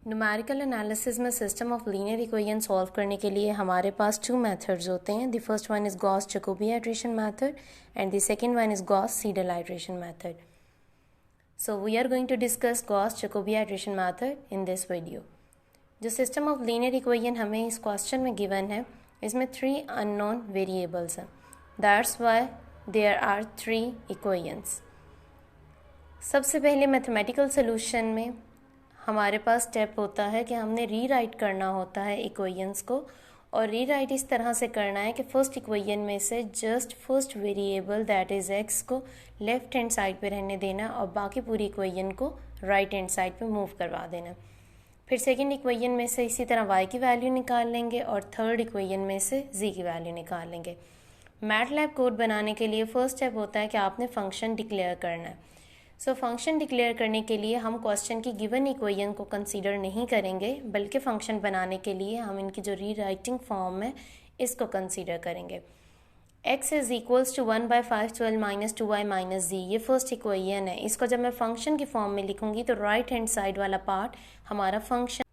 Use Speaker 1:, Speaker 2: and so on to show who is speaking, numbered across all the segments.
Speaker 1: Numerical analysis में system of linear equation solve करने के लिए हमारे पास टू मेथड्स होते हैं. The first one is Gauss Jacobi iteration method and the second one is Gauss Seidel iteration method. So we are going to discuss Gauss Jacobi iteration method in this video. जो system of linear equation हमें इस question में given है, इसमें 3 unknown variables हैं. That's why there are 3 equations. सबसे पहले mathematical solution में हमारे पास स्टेप होता है कि हमने रीराइट करना होता है इक्वेशंस को, और रीराइट इस तरह से करना है कि फर्स्ट इक्वेशन में से just first variable that is x को लेफ्ट हैंड साइड पे रहने देना और बाकी पूरी इक्वेशन को राइट हैंड साइड पे मूव करवा देना. फिर सेकंड इक्वेशन में से इसी तरह वाई की वैल्यू निकाल लेंगे और थर्ड इक्वेशन में से जी की वैल्यू निकाल लेंगे. मैटलैब कोड बनाने के लिए फर्स्ट स्टेप होता है कि आपने फंक्शन डिक्लेयर करना है. सो फंक्शन डिक्लेयर करने के लिए हम क्वेश्चन की गिवन इक्वेशन को कंसीडर नहीं करेंगे, बल्कि फंक्शन बनाने के लिए हम इनकी जो रीराइटिंग फॉर्म है इसको कंसीडर करेंगे. x is equals to 1/512 minus 2y minus g, ये फर्स्ट इक्वेशन है. इसको जब मैं फंक्शन की फॉर्म में लिखूंगी तो राइट हैंड साइड वाला पार्ट हमारा फंक्शन.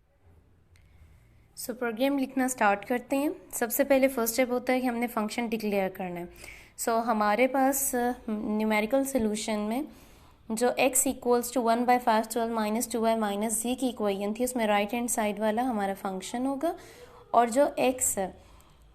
Speaker 1: सो प्रोग्राम लिखना स्टार्ट करते हैं. सबसे पहले फर्स्ट स्टेप होता है कि हमने फंक्शन डिक्लेयर करना है. सो हमारे पास न्यूमेरिकल सोल्यूशन में जो x equals to 1/512 minus 2y minus g की इक्वेशन थी, उसमें राइट हैंड साइड वाला हमारा फंक्शन होगा. और जो x है,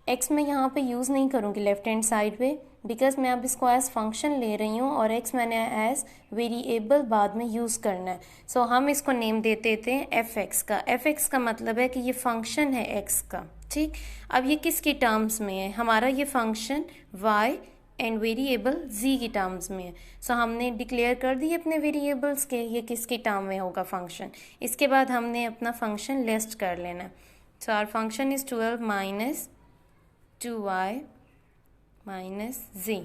Speaker 1: x मैं यहाँ पे यूज़ नहीं करूँगी लेफ्ट हैंड साइड पे, बिकॉज मैं अब इसको एज फंक्शन ले रही हूँ और x मैंने एज वेरिएबल बाद में यूज़ करना है. सो हम इसको नेम दे देते हैं f(x) का. f(x) का मतलब है कि ये फंक्शन है x का. ठीक, अब ये किसकी टर्म्स में है? हमारा ये function y and variable z की टर्म्स में है. सो हमने डिक्लेयर कर दी अपने वेरिएबल्स के ये किसकी टर्म में होगा फंक्शन. इसके बाद हमने अपना फंक्शन लिस्ट कर लेना. So our function is 12 minus 2y minus z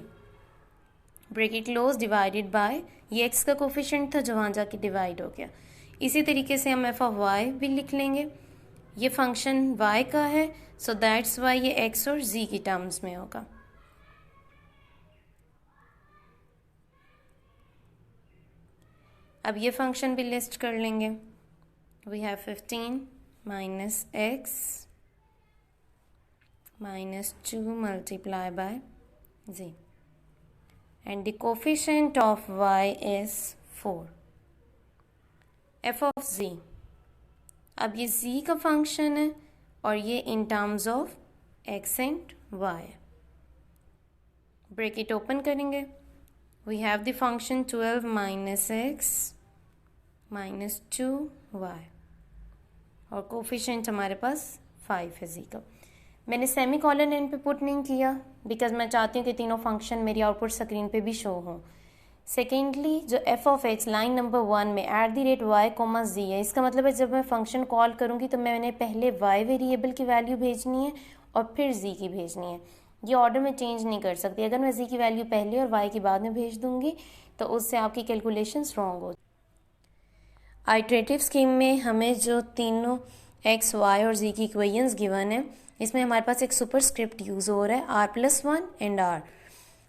Speaker 1: bracket close divided by, ये x का कोफिशिएंट था जो वहाँ जाके डिवाइड हो गया. इसी तरीके से हम f(y) भी लिख लेंगे. ये फंक्शन y का है, सो दैट्स वाई ये x और z की टर्म्स में होगा. अब ये फंक्शन भी लिस्ट कर लेंगे. We have 15 minus x minus 2 multiply by z, and the coefficient of y is 4. f of z, अब ये z का फंक्शन है और ये in terms of x and y. Bracket open करेंगे. We have the function 12 minus x minus 2y और coefficient हमारे पास 5 है z का. मैंने सेमी कॉलन एंड पे पुट नहीं किया बिकॉज मैं चाहती हूँ कि तीनों फंक्शन मेरी आउटपुट स्क्रीन पे भी शो हो. सेकेंडली जो f of x line number 1 में @y, z है, इसका मतलब है जब मैं फंक्शन कॉल करूँगी तो मैंने पहले y वेरिएबल की वैल्यू भेजनी है और फिर z की भेजनी है. ये ऑर्डर में चेंज नहीं कर सकती. अगर मैं z की वैल्यू पहले और y की बाद में भेज दूंगी तो उससे आपकी कैलकुलेशंस रॉन्ग हो. आइट्रेटिव स्कीम में हमें जो तीनों x, y और z की इक्वेशंस गिवन है, इसमें हमारे पास एक सुपरस्क्रिप्ट यूज़ हो रहा है r+1 and r.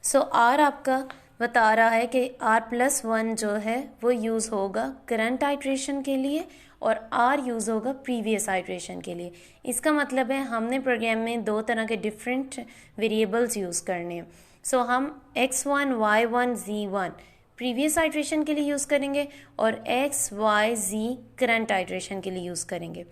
Speaker 1: So r आपका बता रहा है कि r+1 जो है वो यूज़ होगा करंट आइट्रेशन के लिए और r यूज़ होगा प्रीवियस आइट्रेशन के लिए. इसका मतलब है हमने प्रोग्राम में 2 तरह के डिफरेंट वेरिएबल्स यूज़ करने हैं. सो हम x1, y1, z1 previous iteration के लिए यूज़ करेंगे और x, y, z current iteration के लिए यूज़ करेंगे.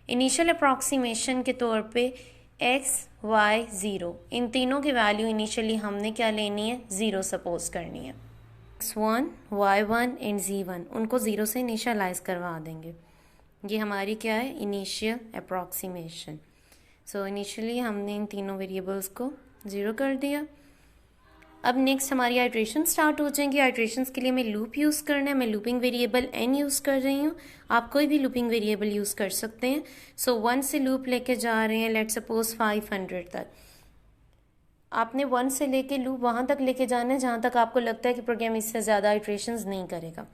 Speaker 1: इनिशियल अप्रॉक्सीमेशन के तौर पे x, y, 0 इन तीनों की वैल्यू इनिशियली हमने क्या लेनी है? 0 सपोज करनी है. x1, y1 एंड z1 उनको 0 से इनिशियलाइज करवा देंगे. ये हमारी क्या है? Initial approximation. सो इनिशियली हमने इन तीनों वेरिएबल्स को 0 कर दिया. अब नेक्स्ट हमारी आइट्रेशन स्टार्ट हो जाएंगी. आइट्रेशंस के लिए मैं लूप यूज़ करना है. मैं लूपिंग वेरिएबल n यूज़ कर रही हूँ. आप कोई भी लूपिंग वेरिएबल यूज़ कर सकते हैं. सो 1 से लूप लेके जा रहे हैं, लेट सपोज 500 तक. आपने 1 से लेके लूप वहाँ तक लेके जाना है जहाँ तक आपको लगता है कि प्रोग्राम इससे ज़्यादा आइट्रेशंस नहीं करेगा.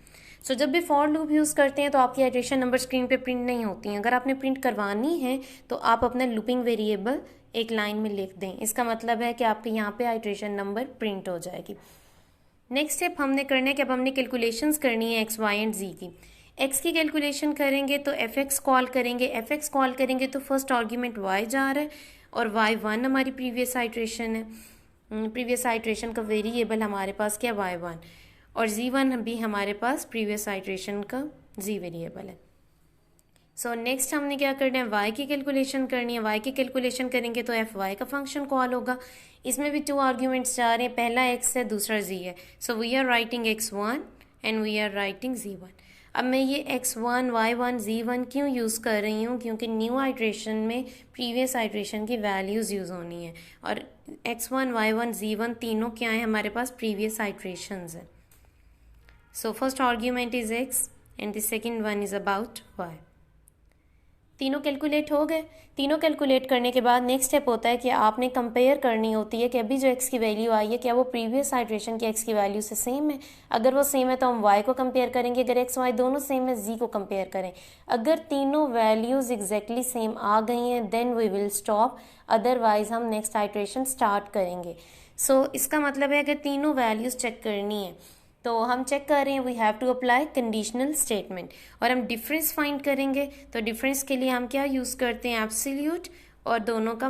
Speaker 1: सो जब भी फॉर लूप यूज़ करते हैं तो आपकी आइट्रेशन नंबर स्क्रीन पे प्रिंट नहीं होती हैं. अगर आपने प्रिंट करवानी है तो आप अपना लूपिंग वेरिएबल एक लाइन में लिख दें. इसका मतलब है कि आपके यहाँ पे आइट्रेशन नंबर प्रिंट हो जाएगी. नेक्स्ट स्टेप हमने करना है कि अब हमने कैलकुलेशंस करनी है एक्स, वाई एंड जी की. एक्स की कैलकुलेशन करेंगे तो एफ एक्स कॉल करेंगे, एफ एक्स कॉल करेंगे तो फर्स्ट आर्ग्यूमेंट वाई जा रहा है और वाई वन हमारी प्रीवियस आइट्रेशन है, प्रीवियस आइट्रेशन का वेरिएबल हमारे पास क्या वाई वन, और जी वन भी हमारे पास प्रीवियस आइट्रेशन का जी वेरिएबल है। सो नेक्स्ट हमने क्या करना है, वाई की कैलकुलेशन करनी है। वाई की कैलकुलेशन करेंगे तो एफ वाई का फंक्शन कॉल होगा। इसमें भी 2 आर्ग्यूमेंट्स जा रहे हैं, पहला एक्स है दूसरा जी है। So we are writing x1 and we are writing z1। अब मैं ये x1 y1 z1 क्यों यूज़ कर रही हूँ, क्योंकि न्यू आइट्रेशन में प्रीवियस आइट्रेशन की वैल्यूज़ यूज़ होनी है और x1 y1 z1 तीनों क्या है हमारे पास प्रीवियस आइट्रेशंस है। So first argument is x and the second one is about y। तीनों कैलकुलेट हो गए। तीनों कैलकुलेट करने के बाद नेक्स्ट स्टेप होता है कि आपने कंपेयर करनी होती है कि अभी जो एक्स की वैल्यू आई है क्या वो प्रीवियस आइट्रेशन की एक्स की वैल्यू से सेम है। अगर वो सेम है तो हम वाई को कंपेयर करेंगे, अगर एक्स वाई दोनों सेम है जी को कंपेयर करें। अगर तीनों वैल्यूज़ एग्जैक्टली सेम आ गई हैं then we will stop, otherwise हम नेक्स्ट आइट्रेशन स्टार्ट करेंगे। सो इसका मतलब है अगर तीनों वैल्यूज़ चेक करनी है तो हम चेक कर रहे हैं we have to apply conditional statement, और हम डिफरेंस फाइंड करेंगे। तो डिफरेंस के लिए हम क्या यूज़ करते हैं, एब्सोल्यूट, और दोनों का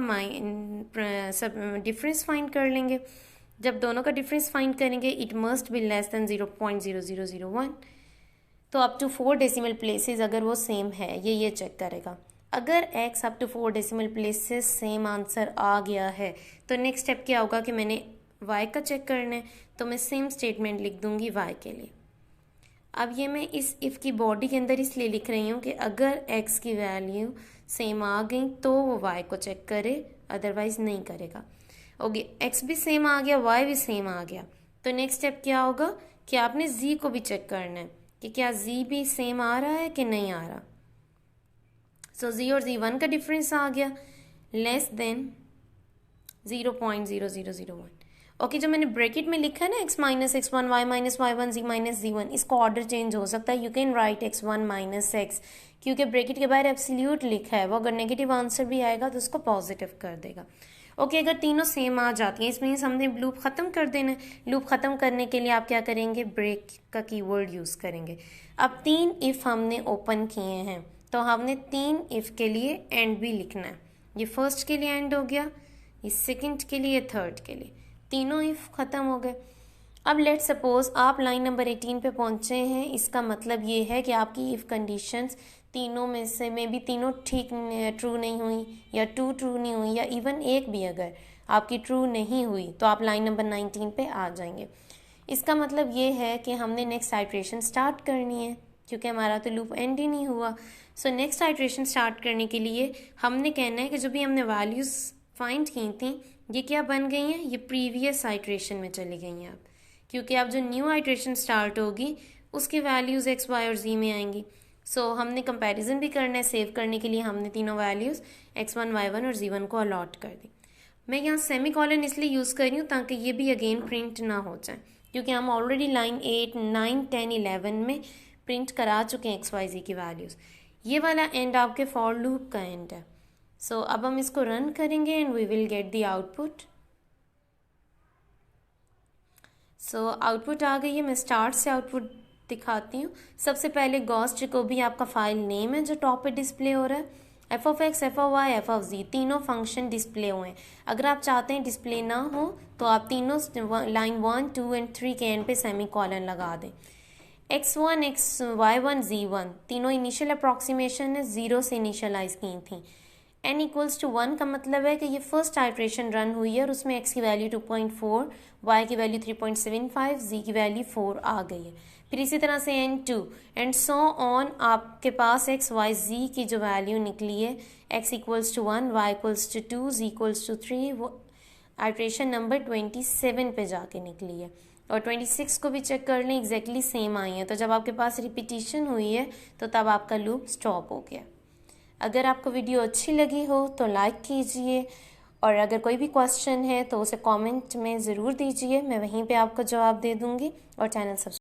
Speaker 1: डिफरेंस फाइंड कर लेंगे। जब दोनों का डिफरेंस फाइंड करेंगे it must be less than 0.0001। तो अप टू 4 डेसिमल प्लेसेस अगर वो सेम है ये चेक करेगा। अगर x up to 4 decimal places same answer आ गया है तो नेक्स्ट स्टेप क्या होगा कि मैंने y का चेक करना है, तो मैं सेम स्टेटमेंट लिख दूंगी y के लिए। अब ये मैं इस इफ़ की बॉडी के अंदर इसलिए लिख रही हूँ कि अगर x की वैल्यू सेम आ गई तो वो y को चेक करे, अदरवाइज नहीं करेगा। ओके, x भी सेम आ गया, y भी सेम आ गया, तो नेक्स्ट स्टेप क्या होगा कि आपने z को भी चेक करना है कि क्या z भी सेम आ रहा है कि नहीं आ रहा। सो z और z1 का डिफरेंस आ गया लेस देन 0.0001। ओके, जो मैंने ब्रैकेट में लिखा है ना x minus x1 y minus y1 z minus z1, इसका ऑर्डर चेंज हो सकता है। You can write x1 minus x, क्योंकि ब्रैकेट के बाहर एब्सोल्यूट लिखा है, वो अगर नेगेटिव आंसर भी आएगा तो उसको पॉजिटिव कर देगा। ओके, अगर तीनों सेम आ जाती हैं इसमें हमने लूप ख़त्म कर देना है। लूप ख़त्म करने के लिए आप क्या करेंगे, ब्रेक का कीवर्ड यूज़ करेंगे। अब 3 इफ़ हमने ओपन किए हैं तो हमने 3 इफ़ के लिए एंड भी लिखना है। ये फर्स्ट के लिए एंड हो गया, ये सेकंड के लिए, थर्ड के लिए, तीनों इफ़ ख़त्म हो गए। अब लेट सपोज आप लाइन नंबर 18 पे पहुंचे हैं, इसका मतलब ये है कि आपकी इफ़ कंडीशंस तीनों में से भी तीनों ठीक ट्रू नहीं हुई या 2 ट्रू नहीं हुई या इवन एक भी अगर आपकी ट्रू नहीं हुई तो आप लाइन नंबर 19 पे आ जाएंगे। इसका मतलब ये है कि हमने नेक्स्ट आइट्रेशन स्टार्ट करनी है क्योंकि हमारा तो लूप एंड ही नहीं हुआ। सो नेक्स्ट आइट्रेशन स्टार्ट करने के लिए हमने कहना है कि जो भी हमने वैल्यूज़ फाइंड की थी ये क्या बन गई हैं, ये प्रीवियस आइट्रेशन में चली गई हैं अब, क्योंकि अब जो न्यू आइट्रेशन स्टार्ट होगी उसकी वैल्यूज़ x, y और z में आएंगी। सो हमने कंपैरिजन भी करना है, सेव करने के लिए हमने तीनों वैल्यूज़ x1, y1 और z1 को अलॉट कर दी। मैं यहाँ सेमी कॉलन इसलिए यूज़ कर रही हूँ ताकि ये भी अगेन प्रिंट ना हो जाए, क्योंकि हम ऑलरेडी लाइन 8, 9, 10, 11 में प्रिंट करा चुके हैं x, y, z की वैल्यूज़। ये वाला एंड आपके फॉर लूप का एंड है। सो अब हम इसको रन करेंगे and we will get the output. So output आ गई है। मैं स्टार्ट से आउटपुट दिखाती हूँ। सबसे पहले गॉस जैकोबी आपका फाइल नेम है जो टॉप पे डिस्प्ले हो रहा है। F of X, F of Y, F of G तीनों फंक्शन डिस्प्ले हुए हैं। अगर आप चाहते हैं डिस्प्ले ना हो तो आप तीनों लाइन 1, 2 एंड 3 के एंड पे सेमी कॉलन लगा दें। x1, y1, z1 तीनों इनिशियल अप्रॉक्सीमेशन है, 0 से इनिशियलाइज की थी। n इक्वल्स टू 1 का मतलब है कि ये फर्स्ट आइट्रेशन रन हुई है और उसमें x की वैल्यू 2.4, y की वैल्यू 3.75, z की वैल्यू 4 आ गई है। फिर इसी तरह से n2 एंड सो ऑन आपके पास x, y, z की जो वैल्यू निकली है x equals to 1, y equals to 2, z equals to 3, वो आइट्रेशन नंबर 27 पे जाके निकली है। और 26 को भी चेक कर लें, एग्जैक्टली सेम आई है। तो जब आपके पास रिपीटिशन हुई है तो तब आपका लूप स्टॉप हो गया। अगर आपको वीडियो अच्छी लगी हो तो लाइक कीजिए, और अगर कोई भी क्वेश्चन है तो उसे कमेंट में ज़रूर दीजिए, मैं वहीं पे आपको जवाब दे दूँगी। और चैनल सब्सक्राइब